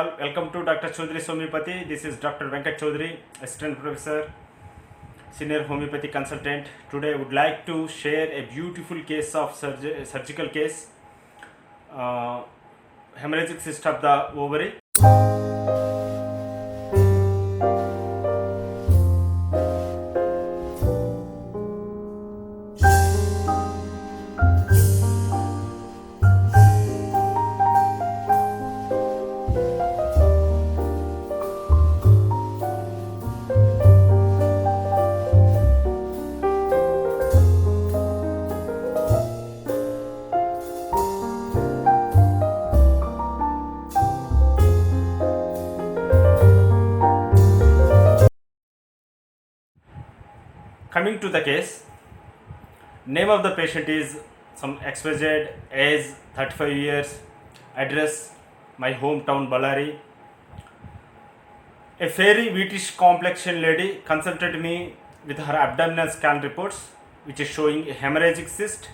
all, welcome to Dr. Chaudhary Homeopathy. This is Dr. Venkat Chaudhary, Assistant Professor, Senior Homeopathy Consultant. Today I would like to share a beautiful case of surgical case, hemorrhagic cyst of the ovary. Coming to the case, name of the patient is some XYZ, age 35 years, address my hometown Ballari. A fairy wheatish complexion lady consulted me with her abdominal scan reports, which is showing a hemorrhagic cyst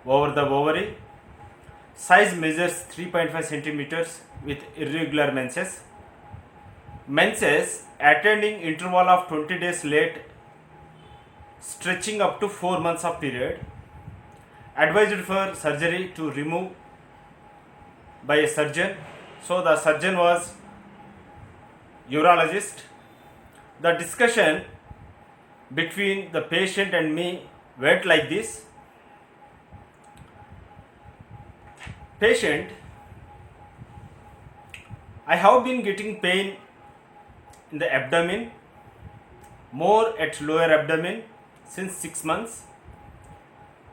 over the ovary. Size measures 3.5 centimeters with irregular menses. Menses attending interval of 20 days late, stretching up to 4 months of period. Advised for surgery to remove by a surgeon. So the surgeon was urologist. The discussion between the patient and me went like this. Patient, I have been getting pain in the abdomen, more at lower abdomen since 6 months.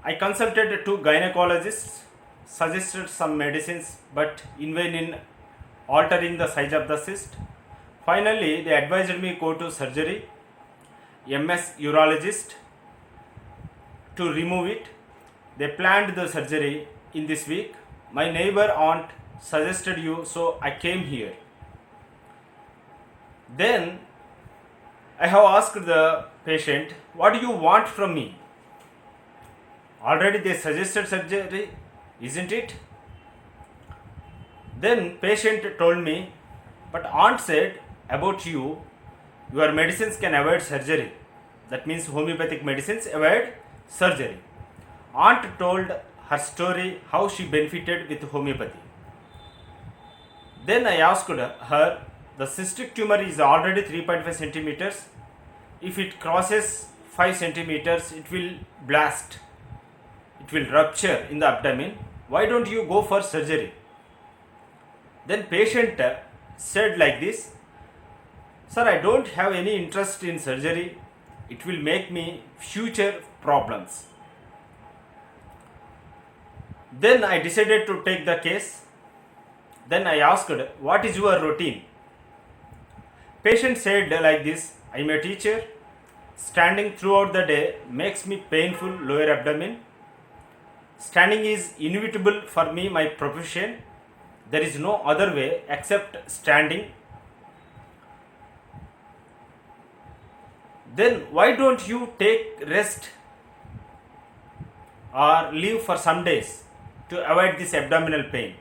I consulted two gynecologists, suggested some medicines, but in vain in altering the size of the cyst. Finally, they advised me go to surgery, MS urologist, to remove it. They planned the surgery in this week. My neighbor aunt suggested you, so I came here. Then I have asked the patient, what do you want from me? Already they suggested surgery, isn't it? Then patient told me, but aunt said about you, your medicines can avoid surgery. That means homeopathic medicines avoid surgery. Aunt told her story, how she benefited with homeopathy. Then I asked her, the cystic tumor is already 3.5 centimeters. If it crosses 5 centimeters, it will blast. It will rupture in the abdomen. Why don't you go for surgery? Then patient said like this, sir, I don't have any interest in surgery. It will make me future problems. Then I decided to take the case. Then I asked, what is your routine? Patient said like this, I am a teacher. Standing throughout the day makes me painful lower abdomen. Standing is inevitable for me, my profession. There is no other way except standing. Then why don't you take rest or leave for some days to avoid this abdominal pain?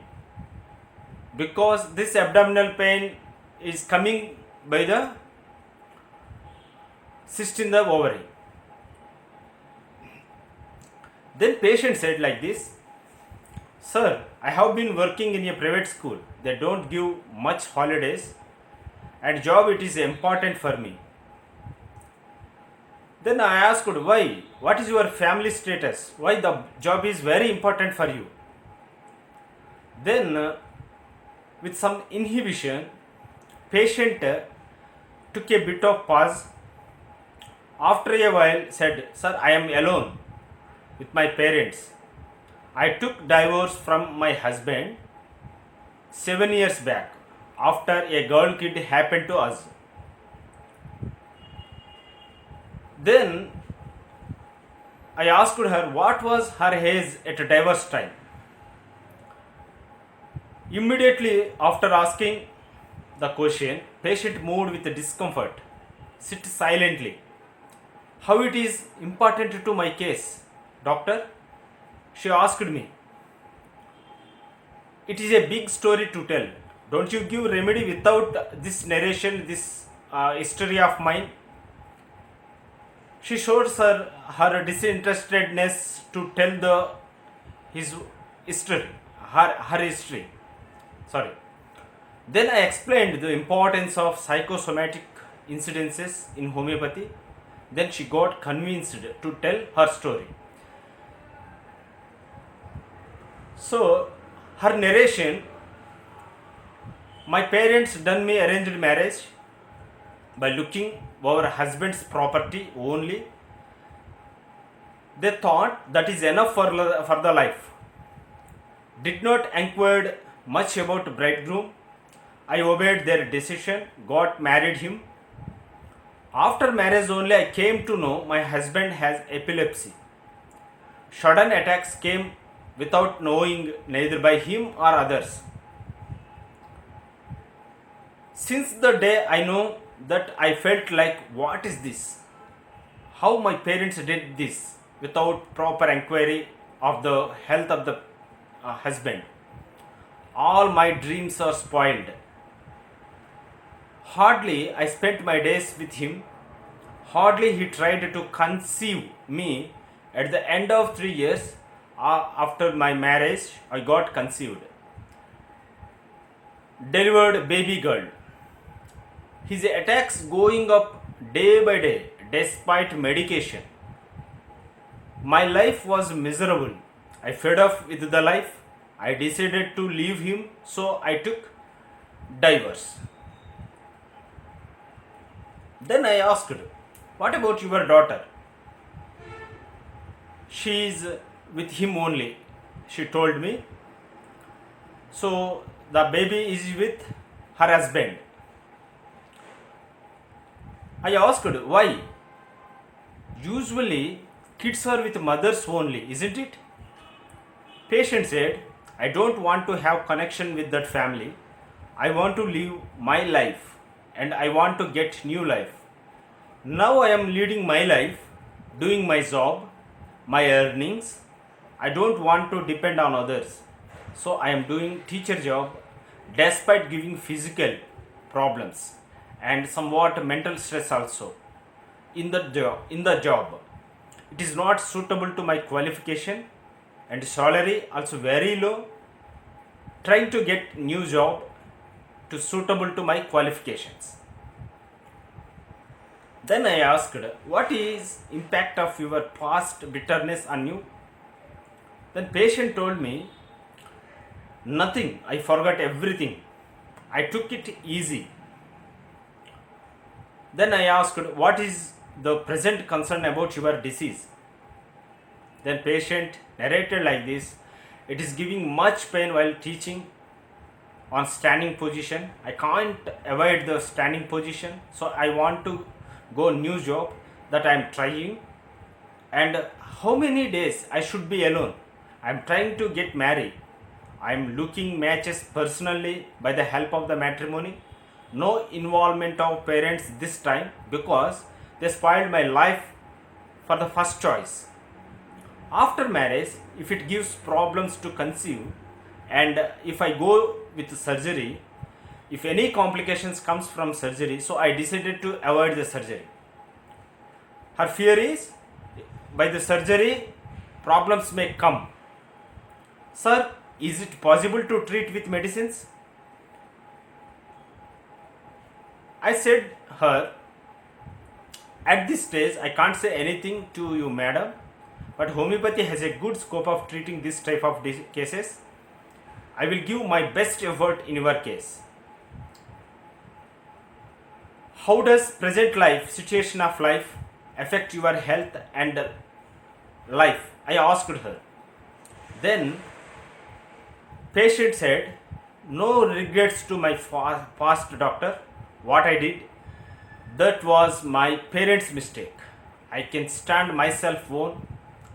Because this abdominal pain is coming by the cyst in the ovary. Then patient said like this, sir, I have been working in a private school. They don't give much holidays and job it is important for me. Then I asked why? What is your family status? Why the job is very important for you? Then with some inhibition, patient took a bit of pause. After a while said, sir, I am alone with my parents. I took divorce from my husband 7 years back after a girl kid happened to us. Then I asked her what was her age at divorce time. Immediately after asking the question, patient moved with discomfort, sit silently. How it is important to my case, doctor? She asked me. It is a big story to tell. Don't you give remedy without this narration, this history of mine? She shows her disinterestedness to tell his history, her history. Sorry. Then I explained the importance of psychosomatic incidences in homeopathy. Then she got convinced to tell her story. So, her narration, my parents done me arranged marriage by looking over husband's property only. They thought that is enough for the life. Did not inquire much about bridegroom. I obeyed their decision, got married him. After marriage only I came to know my husband has epilepsy. Sudden attacks came without knowing neither by him or others. Since the day I know that, I felt like, what is this? How my parents did this without proper inquiry of the health of the husband. All my dreams are spoiled. Hardly I spent my days with him. Hardly he tried to conceive me. At the end of 3 years after my marriage, I got conceived. Delivered baby girl. His attacks going up day by day despite medication. My life was miserable. I fed up with the life. I decided to leave him, so I took divorce. Then I asked, what about your daughter? She is with him only, she told me. So the baby is with her husband. I asked, why? Usually kids are with mothers only, isn't it? Patient said, I don't want to have connection with that family. I want to live my life and I want to get new life. Now I am leading my life, doing my job, my earnings. I don't want to depend on others. So I am doing teacher job despite giving physical problems and somewhat mental stress also in the job. It is not suitable to my qualification and salary also very low. Trying to get new job to suitable to my qualifications. Then I asked, what is impact of your past bitterness on you? Then patient told me, nothing, I forgot everything. I took it easy. Then I asked, what is the present concern about your disease? Then patient narrated like this, it is giving much pain while teaching on standing position. I can't avoid the standing position, so I want to go new job that I am trying. And how many days I should be alone? I am trying to get married. I am looking matches personally by the help of the matrimony. No involvement of parents this time because they spoiled my life for the first choice. After marriage, if it gives problems to conceive and if I go with surgery, if any complications comes from surgery, so I decided to avoid the surgery. Her fear is by the surgery problems may come. Sir, is it possible to treat with medicines? I said her, at this stage I can't say anything to you madam, but homeopathy has a good scope of treating this type of cases. I will give my best effort in your case. How does present life, situation of life affect your health and life? I asked her. Then patient said, no regrets to my past doctor. What I did, that was my parents' mistake. I can stand myself alone.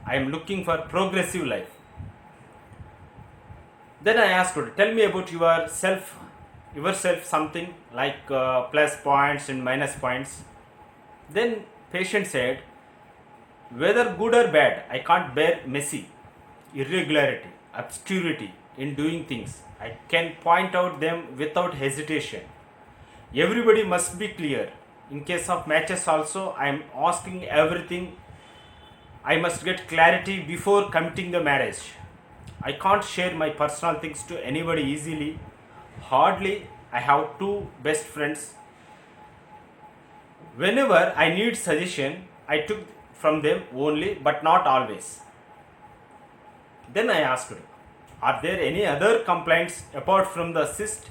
I am looking for progressive life. Then I asked her, tell me about yourself something like plus points and minus points. Then patient said, whether good or bad, I can't bear messy, irregularity, obscurity in doing things. I can point out them without hesitation. Everybody must be clear. In case of matches also, I am asking everything. I must get clarity before committing the marriage. I can't share my personal things to anybody easily. Hardly I have two best friends. Whenever I need suggestion, I took from them only, but not always. Then I asked, are there any other complaints apart from the cyst?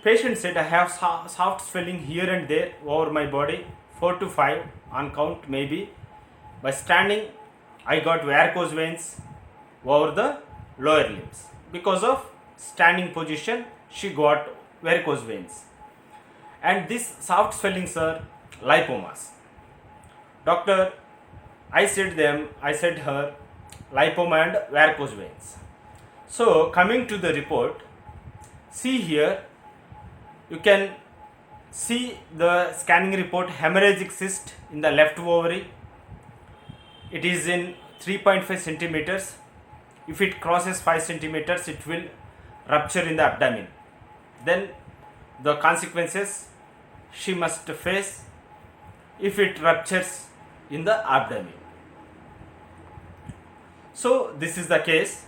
Patient said, I have soft swelling here and there over my body, 4 to 5 on count maybe. By standing, I got varicose veins over the lower limbs. Because of standing position, she got varicose veins. And these soft swellings are lipomas. Doctor, I said her, lipoma and varicose veins. So coming to the report, see here, you can see the scanning report, hemorrhagic cyst in the left ovary. It is in 3.5 centimeters. If it crosses 5 centimeters, it will rupture in the abdomen. Then the consequences she must face if it ruptures in the abdomen. So this is the case.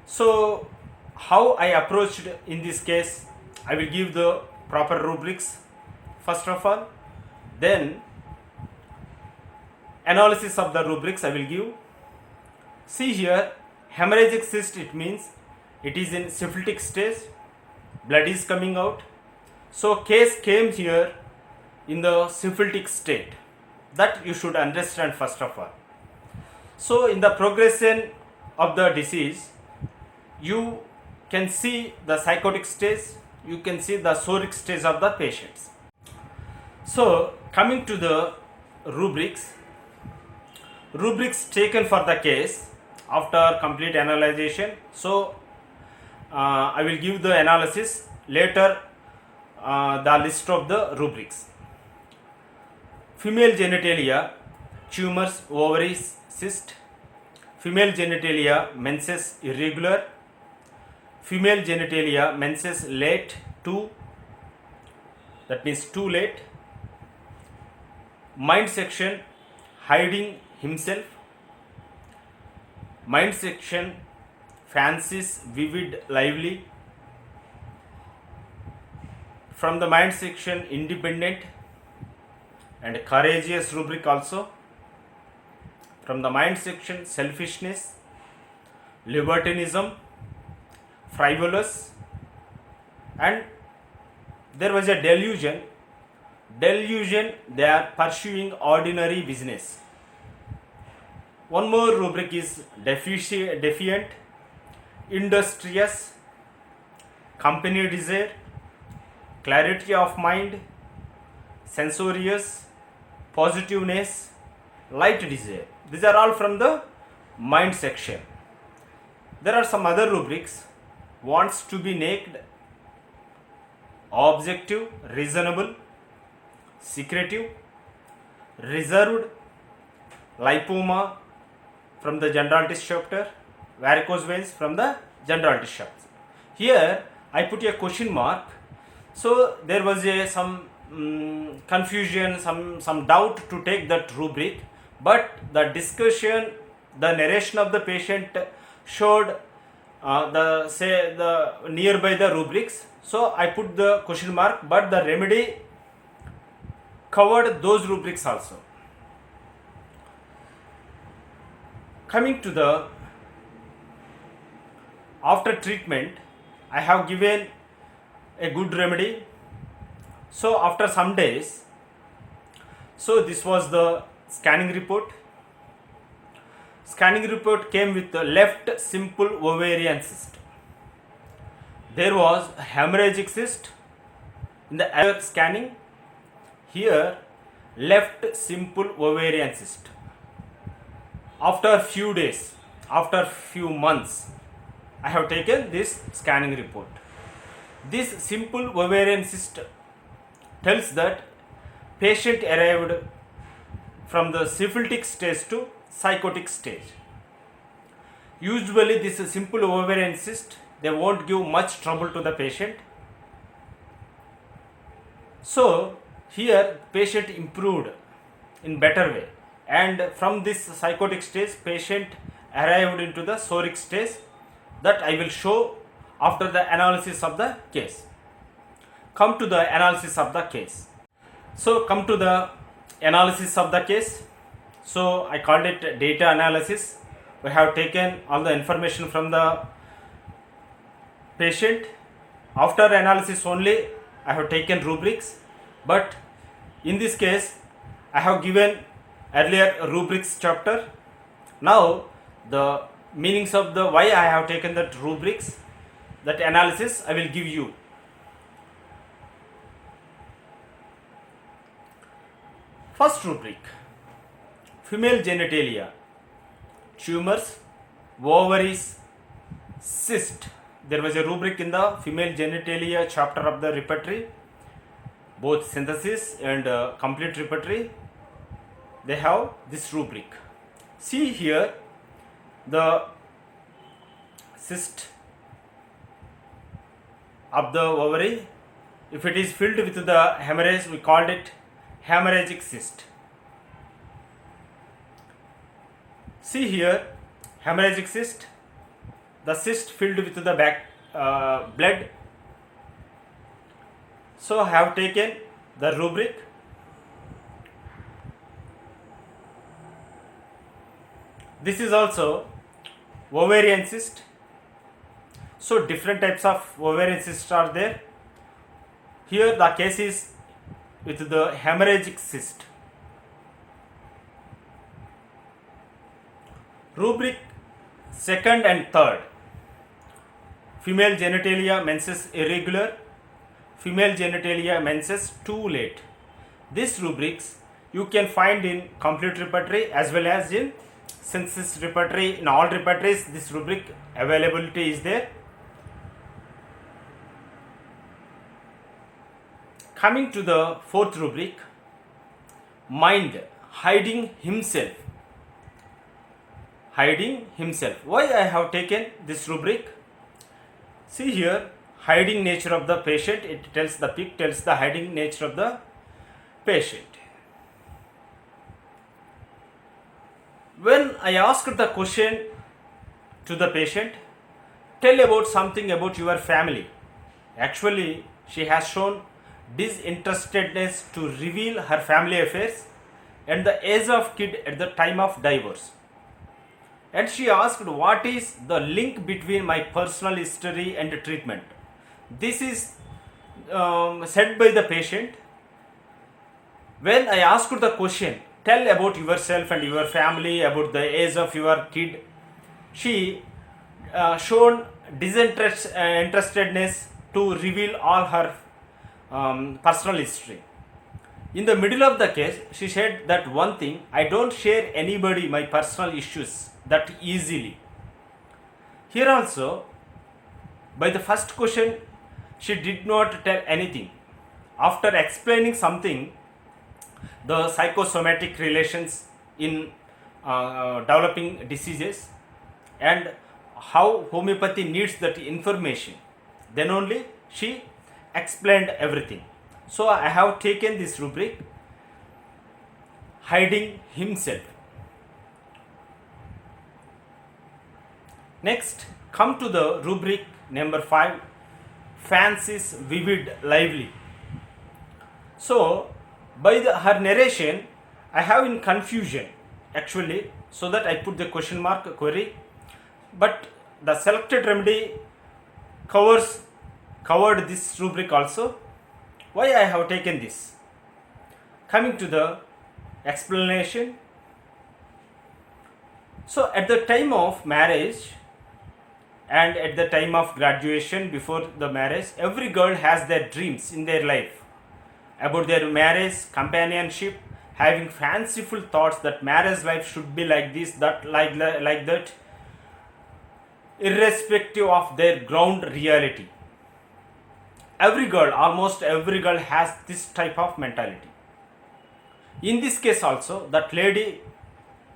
So how I approached in this case, I will give the proper rubrics first of all, then analysis of the rubrics I will give. See here, hemorrhagic cyst, it means it is in syphilitic stage, blood is coming out. So case came here in the syphilitic state. That you should understand first of all. So in the progression of the disease, you can see the psychotic stage, you can see the soric stage of the patients. So coming to the rubrics taken for the case after complete analyzation. So I will give the analysis later, the list of the rubrics. Female genitalia, tumors, ovaries, cyst. Female genitalia, menses irregular. Female genitalia, menses late 2, that means too late. Mind section, hiding himself. Mind section, fancies, vivid, lively. From the mind section, independent and courageous rubric also. From the mind section, selfishness, libertinism, frivolous, and there was a delusion, they are pursuing ordinary business. One more rubric is defiant, industrious, company desire, clarity of mind, censorious, positiveness, light desire. These are all from the mind section. There are some other rubrics. Wants to be naked, objective, reasonable, secretive, reserved, lipoma from the general tissue chapter, varicose veins from the general tissue chapter. Here I put a question mark. So there was some confusion, some doubt to take that rubric, but the discussion, the narration of the patient showed the nearby the rubrics. So I put the question mark, but the remedy covered those rubrics also. Coming to the after treatment, I have given a good remedy. So after some days, so this was the scanning report. Scanning report came with the left simple ovarian cyst. There was hemorrhagic cyst in the other scanning. Here left simple ovarian cyst. After few days, after few months, I have taken this scanning report. This simple ovarian cyst tells that patient arrived from the syphilitic stage to psychotic stage. Usually this is simple ovarian cyst, they won't give much trouble to the patient. So here patient improved in better way, and from this psychotic stage patient arrived into the psoric stage, that I will show after the analysis of the case. Come to the analysis of the case. So come to the analysis of the case. So I called it data analysis. We have taken all the information from the patient. After analysis only I have taken rubrics, but in this case I have given earlier rubrics chapter. Now the meanings of the why I have taken that rubrics, that analysis I will give you. First rubric, female genitalia, tumors, ovaries, cyst. There was a rubric in the female genitalia chapter of the repertory, both synthesis and complete repertory. They have this rubric. See here the cyst of the ovary. If it is filled with the hemorrhage, we called it hemorrhagic cyst. See here, hemorrhagic cyst, the cyst filled with the blood. So I have taken the rubric. This is also ovarian cyst. So different types of ovarian cysts are there. Here the case is with the hemorrhagic cyst. Rubric second and third, female genitalia menses irregular, female genitalia menses too late. These rubrics you can find in complete repertory as well as in synthesis repertory. In all repertories this rubric availability is there. Coming to the fourth rubric, mind hiding himself. Hiding himself. Why I have taken this rubric? See here, hiding nature of the patient. It tells, the pic tells the hiding nature of the patient. When I asked the question to the patient, tell about something about your family. Actually, she has shown disinterestedness to reveal her family affairs and the age of kid at the time of divorce. And she asked, what is the link between my personal history and treatment? This is said by the patient. When I asked the question, tell about yourself and your family, about the age of your kid, she shown disinterestedness to reveal all her personal history. In the middle of the case, she said that one thing, I don't share anybody my personal issues that easily. Here also, by the first question, she did not tell anything. After explaining something, the psychosomatic relations in developing diseases and how homeopathy needs that information, then only she explained everything. So I have taken this rubric, hiding himself. Next, come to the rubric number 5, fancies vivid lively. So by her narration I have in confusion actually, so that I put the question mark query, but the selected remedy covered this rubric also. Why I have taken this? Coming to the explanation. So at the time of marriage and at the time of graduation, before the marriage, every girl has their dreams in their life about their marriage, companionship, having fanciful thoughts that marriage life should be like this, that like that, irrespective of their ground reality. Every girl, almost every girl has this type of mentality. In this case also, that lady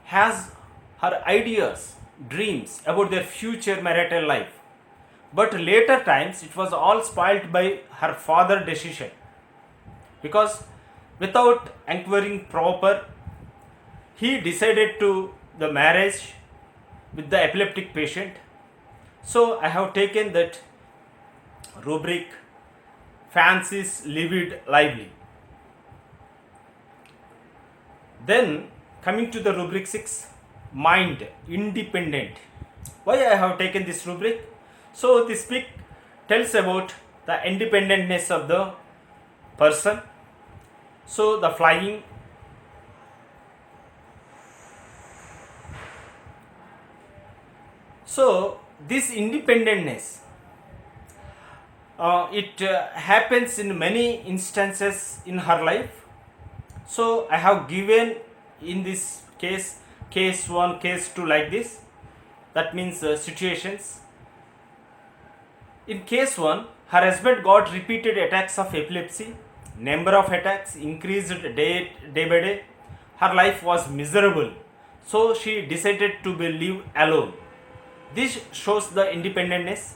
has her ideas dreams about their future marital life. But later times it was all spoiled by her father decision, because without inquiring proper, he decided to the marriage with the epileptic patient. So I have taken that rubric, fancies livid lively. Then coming to the rubric 6, mind independent. Why I have taken this rubric? So this book tells about the independentness of the person. So the flying, so this independentness, it happens in many instances in her life. So I have given in this case 1, case 2 like this. That means situations. In case 1, her husband got repeated attacks of epilepsy. Number of attacks increased day by day. Her life was miserable. So she decided to live alone. This shows the independentness.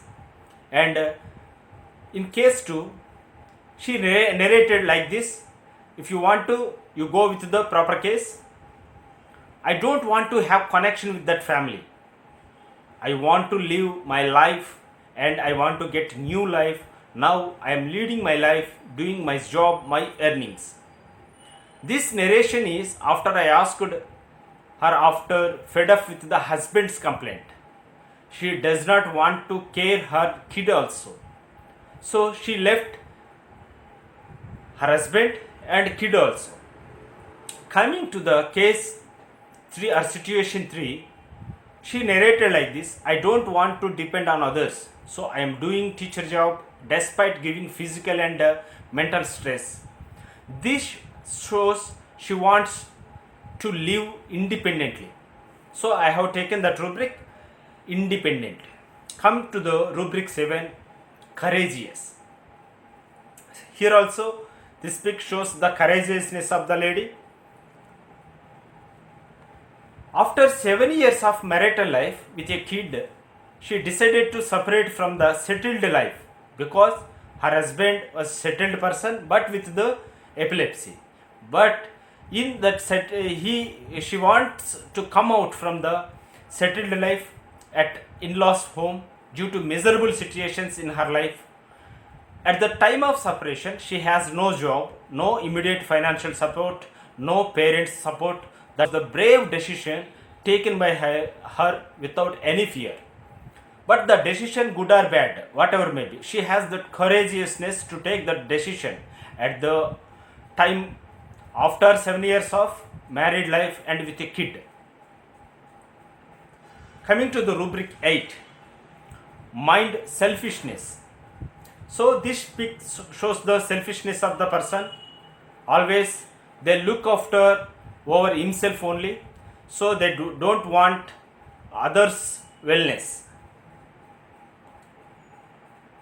And in case 2, she narrated like this. If you want to, you go with the proper case. I don't want to have connection with that family. I want to live my life and I want to get new life. Now I am leading my life, doing my job, my earnings. This narration is after I asked her after fed up with the husband's complaint. She does not want to care her kid also. So she left her husband and kid also. Coming to the case 3 or situation 3, she narrated like this: I don't want to depend on others, so I am doing teacher job despite giving physical and mental stress. This shows she wants to live independently. So I have taken that rubric, independent. Come to the rubric 7, courageous. Here also this pic shows the courageousness of the lady. After 7 years of marital life with a kid, she decided to separate from the settled life because her husband was settled person but with the epilepsy. But in that she wants to come out from the settled life at in-laws home due to miserable situations in her life. At the time of separation, she has no job, no immediate financial support, no parents support. That's the brave decision taken by her without any fear. But the decision, good or bad, whatever may be, she has the courageousness to take that decision at the time after 7 years of married life and with a kid. Coming to the rubric 8, mind selfishness. So this pic shows the selfishness of the person. Always they look after over himself only, so they don't want others' wellness.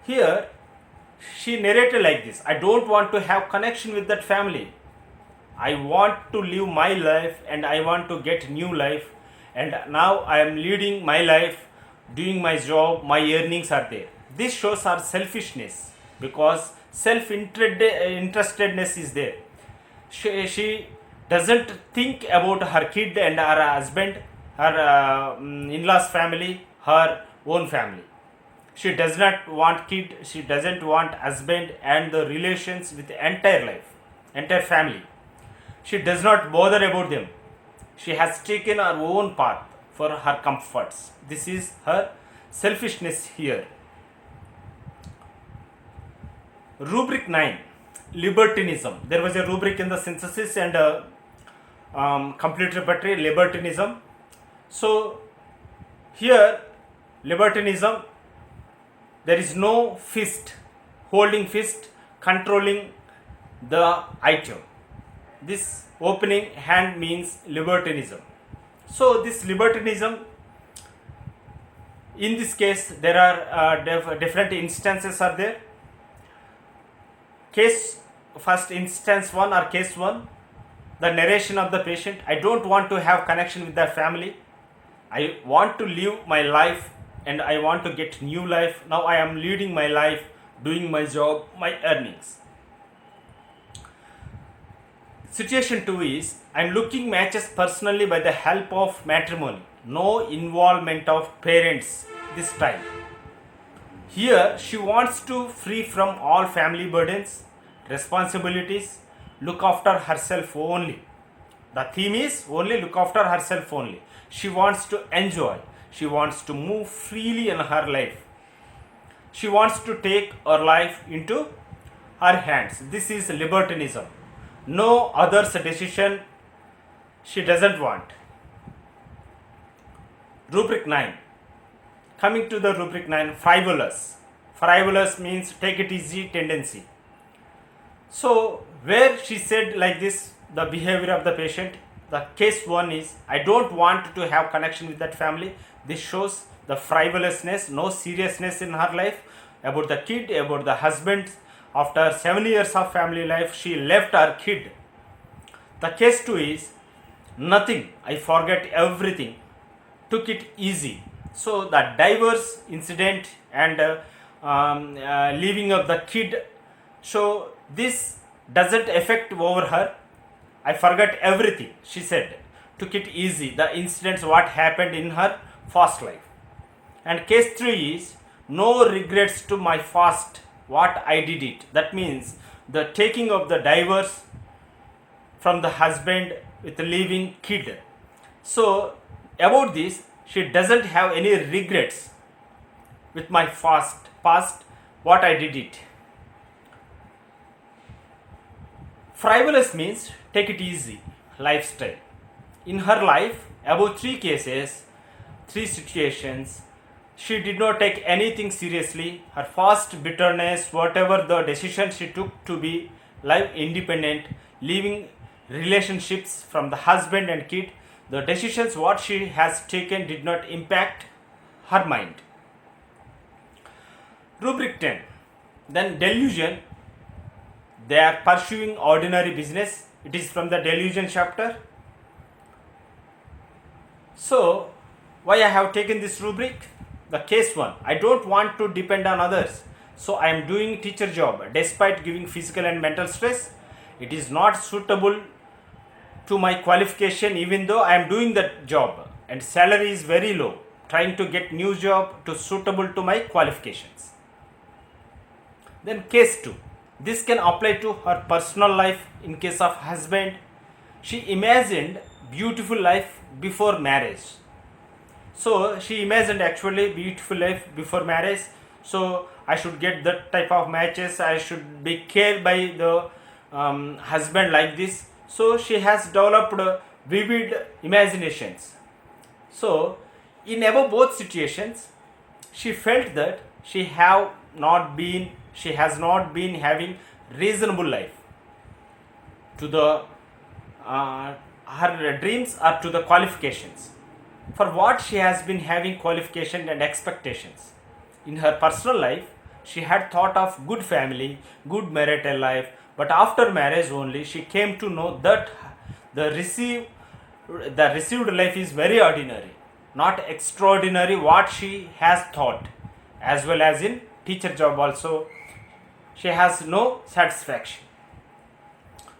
Here she narrated like this: I don't want to have connection with that family. I want to live my life and I want to get new life, and now I am leading my life, doing my job, my earnings are there. This shows her selfishness because self-interestedness is there. She doesn't think about her kid and her husband, her in-laws family, her own family. She does not want kid, she doesn't want husband and the relations with the entire life, entire family. She does not bother about them. She has taken her own path for her comforts. This is her selfishness here. Rubric 9, libertinism. There was a rubric in the synthesis and complete repertory, libertinism. So here libertinism, there is no fist, holding fist, controlling the item. This opening hand means libertinism. So this libertinism, in this case there are different instances are there. Case first instance 1 or case 1, the narration of the patient: I don't want to have connection with the family. I want to live my life and I want to get new life. Now I am leading my life, doing my job, my earnings. Situation 2 is I am looking matches personally by the help of matrimony. No involvement of parents this time. Here she wants to free from all family burdens, responsibilities, look after herself only. The theme is only look after herself only. She wants to enjoy. She wants to move freely in her life. She wants to take her life into her hands. This is libertinism. No other's decision she doesn't want. Rubric 9. Coming to the rubric 9, frivolous. Frivolous means take it easy tendency. So, where she said like this, the behavior of the patient, the case 1 is I don't want to have connection with that family. This shows the frivolousness, no seriousness in her life about the kid, about the husband. After 7 years of family life, she left her kid. The case 2 is nothing, I forget everything, took it easy. So the divorce incident and leaving of the kid, so this doesn't affect over her. I forgot everything, she said, took it easy, the incidents what happened in her past life. And case 3 is no regrets to my past, what I did it. That means the taking of the divorce from the husband with the leaving kid. So about this, she doesn't have any regrets with my past what I did it. Frivolous means take it easy lifestyle. In her life, about 3 cases, 3 situations, she did not take anything seriously. Her past bitterness, whatever the decision she took to be life independent, leaving relationships from the husband and kid, the decisions what she has taken did not impact her mind. Rubric 10. Then delusion. They are pursuing ordinary business. It is from the delusion chapter. So, why I have taken this rubric? The case 1. I don't want to depend on others. So, I am doing teacher job despite giving physical and mental stress. It is not suitable to my qualification even though I am doing that job and salary is very low. Trying to get new job to suitable to my qualifications. Then case 2. This can apply to her personal life. In case of husband, she imagined beautiful life before marriage. So she imagined actually beautiful life before marriage. So I should get that type of matches. I should be cared by the husband like this. So she has developed vivid imaginations. So in above both situations, she felt that she has not been having reasonable life to the her dreams or to the qualifications for what she has been having qualification and expectations. In her personal life, she had thought of good family, good marital life, but after marriage only she came to know that the received life is very ordinary, not extraordinary what she has thought. As well as in teacher job also, she has no satisfaction.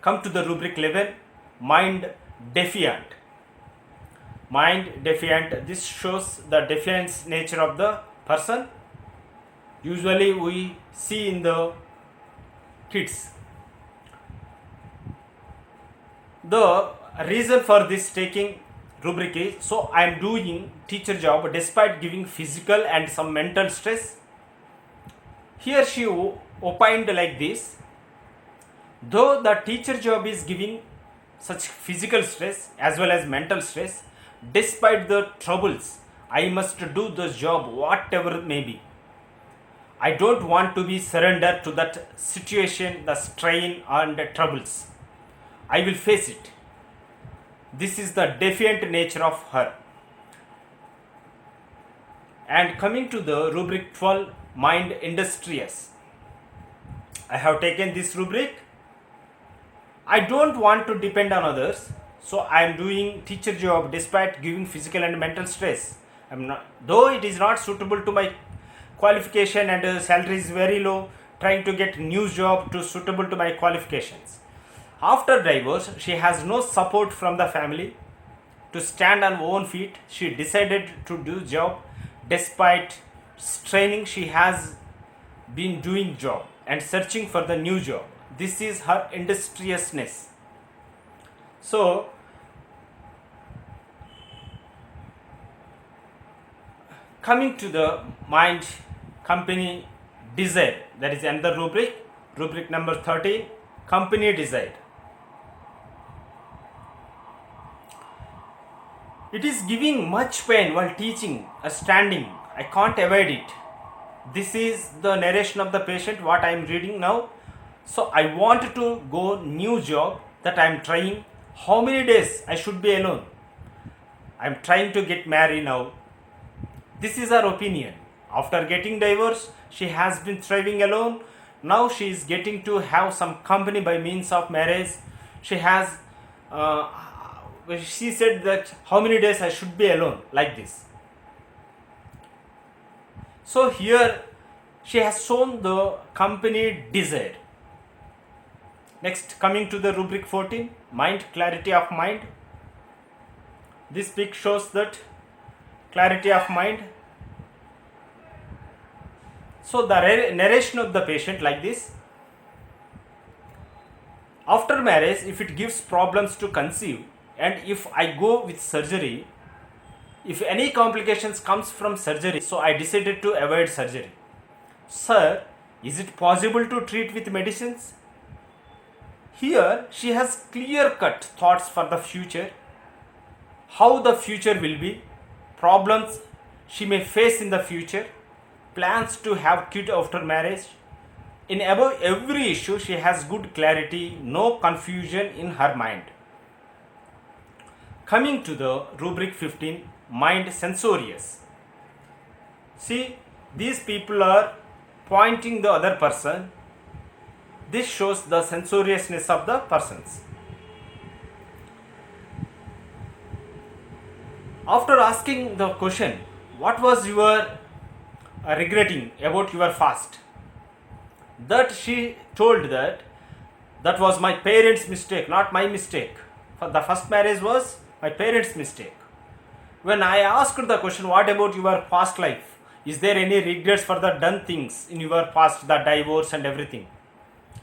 Come to the rubric 11, mind defiant. Mind defiant, this shows the defiant nature of the person. Usually we see in the kids. The reason for this taking rubric is, so I am doing teacher job despite giving physical and some mental stress. Here she opined like this: though the teacher job is giving such physical stress as well as mental stress, despite the troubles, I must do the job whatever may be. I don't want to be surrendered to that situation, the strain and the troubles. I will face it. This is the defiant nature of her. And coming to the rubric 12, mind industrious. I have taken this rubric. I don't want to depend on others, So I am doing teacher job despite giving physical and mental stress. I'm not, though it is not suitable to my qualification and salary is very low, trying to get new job to suitable to my qualifications. After divorce, she has no support from the family to stand on own feet. She decided to do job despite straining. She has been doing job and searching for the new job. This is her industriousness. So coming to the mind company desire, that is another rubric number 13, company desire. It is giving much pain while teaching a standing. I can't avoid it. This is the narration of the patient, what I am reading now. So I want to go new job that I am trying. How many days I should be alone? I am trying to get married now. This is her opinion. After getting divorced, she has been thriving alone. Now she is getting to have some company by means of marriage. She has she said that how many days I should be alone, like this. So here she has shown the company desire. Next, coming to the rubric 14, mind, clarity of mind. This pic shows that clarity of mind. So the narration of the patient like this. After marriage, if it gives problems to conceive, and if I go with surgery, if any complications comes from surgery, so I decided to avoid surgery. Sir, is it possible to treat with medicines? Here she has clear-cut thoughts for the future, how the future will be, problems she may face in the future, plans to have kid after marriage. In above every issue she has good clarity, no confusion in her mind. Coming to the rubric 15, mind censorious. See, these people are pointing the other person. This shows the censoriousness of the persons. After asking the question, what was your regretting about your fast? That she told that was my parents' mistake, not my mistake. The first marriage was my parents' mistake. When I asked the question, what about your past life? Is there any regrets for the done things in your past, the divorce and everything?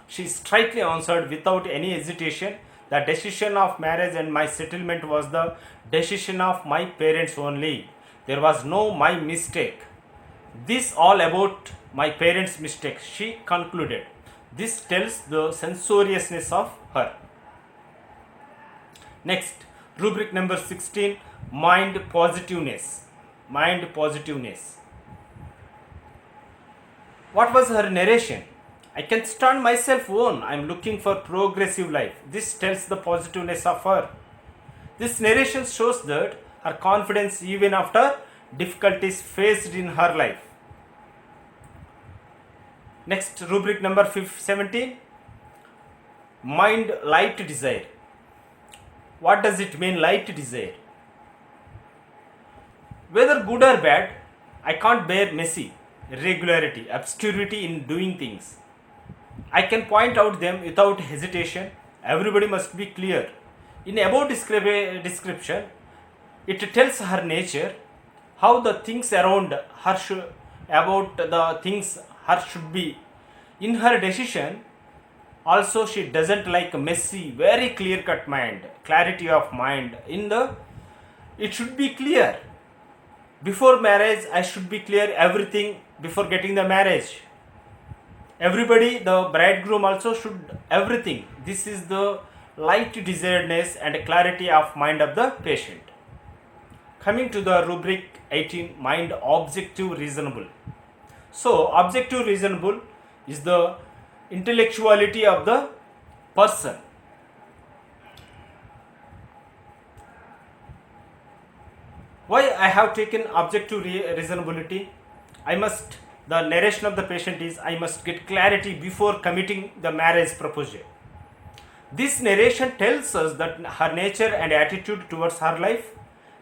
She straightly answered without any hesitation, the decision of marriage and my settlement was the decision of my parents only. There was no my mistake. This all about my parents' mistake, she concluded. This tells the censoriousness of her. Next, rubric number 16, mind positiveness. Mind positiveness. What was her narration? I can stand myself alone. I am looking for progressive life. This tells the positiveness of her. This narration shows that her confidence even after difficulties faced in her life. Next, rubric number 17, mind light desire. What does it mean, light desire? Whether good or bad, I can't bear messy, irregularity, obscurity in doing things. I can point out them without hesitation. Everybody must be clear. In above description, it tells her nature, how the things around her about the things her should be. In her decision, also she doesn't like messy, very clear-cut mind, clarity of mind. It should be clear. Before marriage, I should be clear everything before getting the marriage. Everybody, the bridegroom also should everything. This is the light desiredness and clarity of mind of the patient. Coming to the rubric 18, mind objective reasonable. So, objective reasonable is the intellectuality of the person. Why I have taken objective reasonability? The narration of the patient is, I must get clarity before committing the marriage proposal. This narration tells us that her nature and attitude towards her life,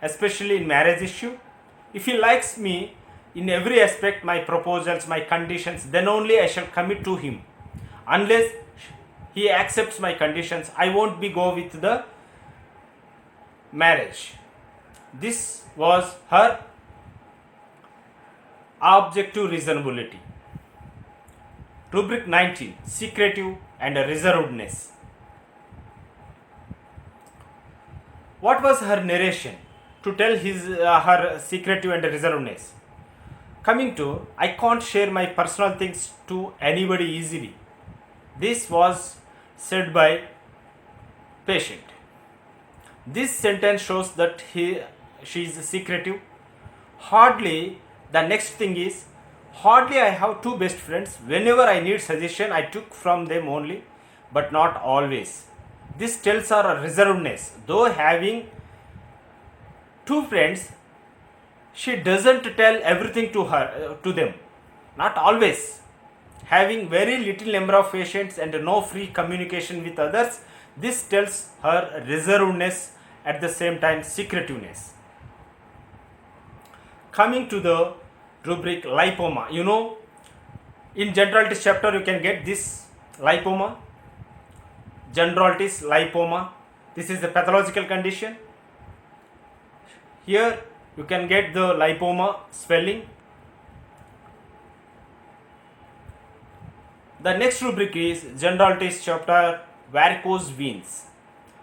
especially in marriage issue. If he likes me in every aspect, my proposals, my conditions, then only I shall commit to him. Unless he accepts my conditions, I won't be go with the marriage. This was her objective reasonability. Rubric 19, secretive and reservedness. What was her narration to tell her secretive and reservedness? Coming to, I can't share my personal things to anybody easily. This was said by patient. This sentence shows that she is secretive. Hardly, the next thing is, hardly I have two best friends. Whenever I need suggestion, I took from them only, but not always. This tells her a reservedness. Though having two friends, she doesn't tell everything to them. Not always. Having very little number of patients and no free communication with others, this tells her reservedness, at the same time secretiveness. Coming to the rubric lipoma, in generalities chapter you can get this lipoma, generalities lipoma. This is the pathological condition. Here you can get the lipoma swelling. The next rubric is generalities chapter, varicose veins.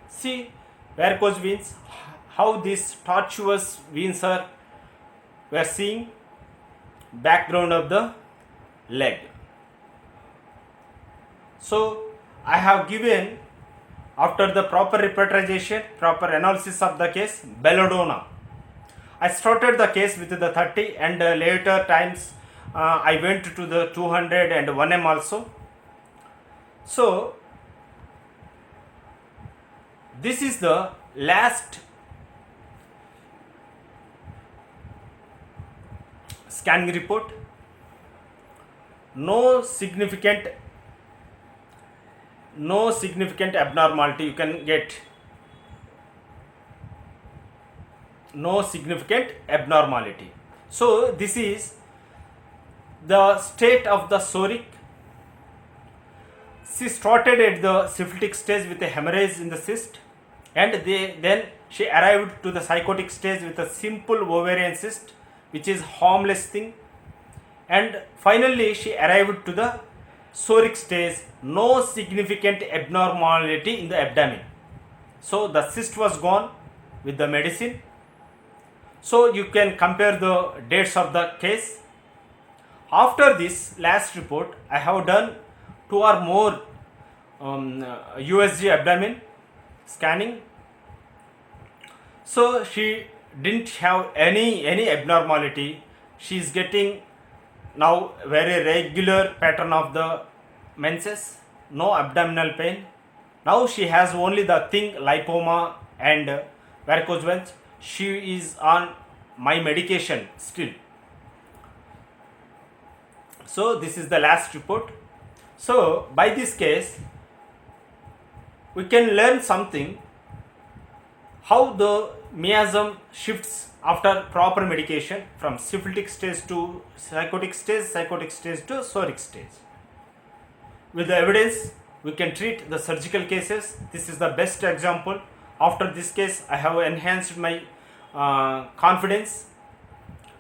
See varicose veins, how these tortuous veins are. We are seeing background of the leg. So I have given, after the proper repatriation, proper analysis of the case, belladonna. I started the case with the 30 and later times I went to the 200 and 1M also. So this is the last scanning report. No significant abnormality you can get. No significant abnormality. So this is the state of the Soric. She started at the syphilitic stage with a hemorrhage in the cyst, and then she arrived to the psychotic stage with a simple ovarian cyst, which is harmless thing, and finally she arrived to the Soric stage, no significant abnormality in the abdomen. So the cyst was gone with the medicine. So you can compare the dates of the case. After this last report, I have done 2 or more USG abdomen scanning. So she didn't have any abnormality. She is getting now very regular pattern of the menses, no abdominal pain. Now she has only the thing lipoma and varicose veins. She is on my medication still. So this is the last report. So by this case we can learn something, how the miasm shifts after proper medication from syphilitic stage to psychotic stage to Soric stage. With the evidence we can treat the surgical cases. This is the best example. After this case I have enhanced my confidence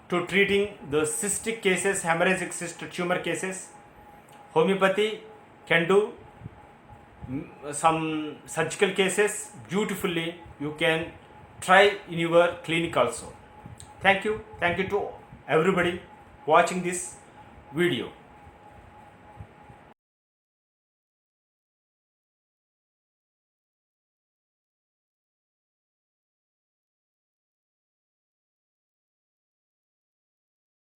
to treating the cystic cases, hemorrhagic cyst tumor cases. Homeopathy can do some surgical cases beautifully. You can try in your clinic also. Thank you to everybody watching this video.